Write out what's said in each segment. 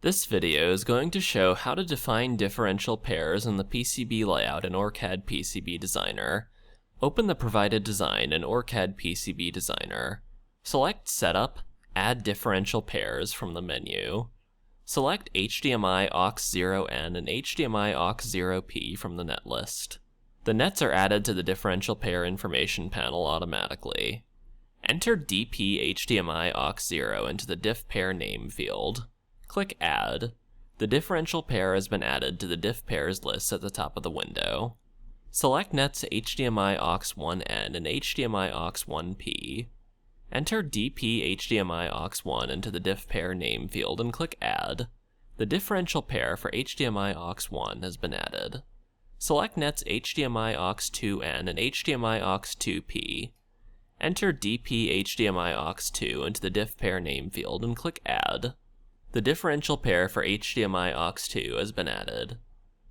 This video is going to show how to define differential pairs in the PCB layout in OrCAD PCB Designer. Open the provided design in OrCAD PCB Designer. Select Setup, Add Differential Pairs from the menu. Select HDMI aux0N and HDMI aux0P from the net list. The nets are added to the differential pair information panel automatically. Enter DP HDMI aux0 into the diff pair name field. Click Add. The differential pair has been added to the diff pairs list at the top of the window. Select nets HDMI aux1N and HDMI aux1P. Enter DP HDMI aux1 into the diff pair name field and click Add. The differential pair for HDMI aux1 has been added. Select nets HDMI aux2N and HDMI aux2P. Enter DP HDMI aux2 into the diff pair name field and click Add. The differential pair for HDMI aux2 has been added.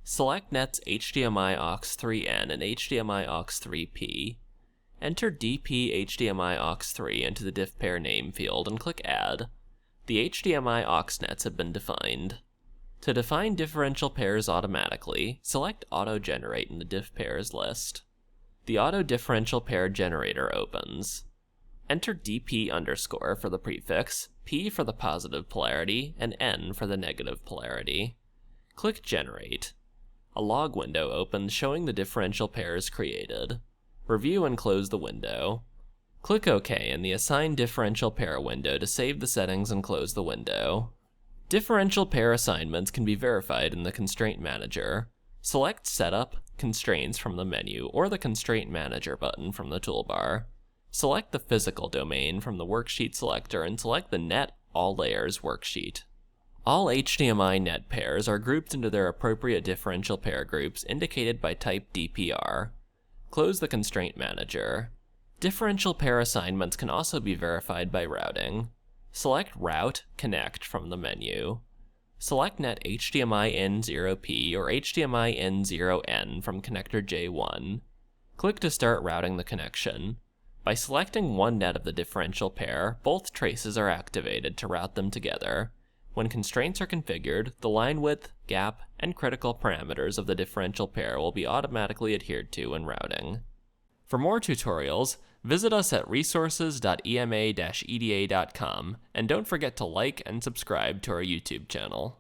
Select nets HDMI aux3N and HDMI aux3P. Enter DP HDMI aux3 into the diff pair name field and click Add. The HDMI aux nets have been defined. To define differential pairs automatically, select Auto Generate in the diff pairs list. The Auto Differential Pair Generator opens. Enter DP underscore for the prefix, P for the positive polarity, and N for the negative polarity. Click Generate. A log window opens showing the differential pairs created. Review and close the window. Click OK in the Assign Differential Pair window to save the settings and close the window. Differential pair assignments can be verified in the Constraint Manager. Select Setup, Constraints from the menu, or the Constraint Manager button from the toolbar. Select the physical domain from the worksheet selector and select the Net All Layers worksheet. All HDMI net pairs are grouped into their appropriate differential pair groups indicated by type DPR. Close the Constraint Manager. Differential pair assignments can also be verified by routing. Select Route Connect from the menu. Select net HDMI N0P or HDMI N0N from connector J1. Click to start routing the connection. By selecting one net of the differential pair, both traces are activated to route them together. When constraints are configured, the line width, gap, and critical parameters of the differential pair will be automatically adhered to when routing. For more tutorials, visit us at resources.ema-eda.com, and don't forget to like and subscribe to our YouTube channel.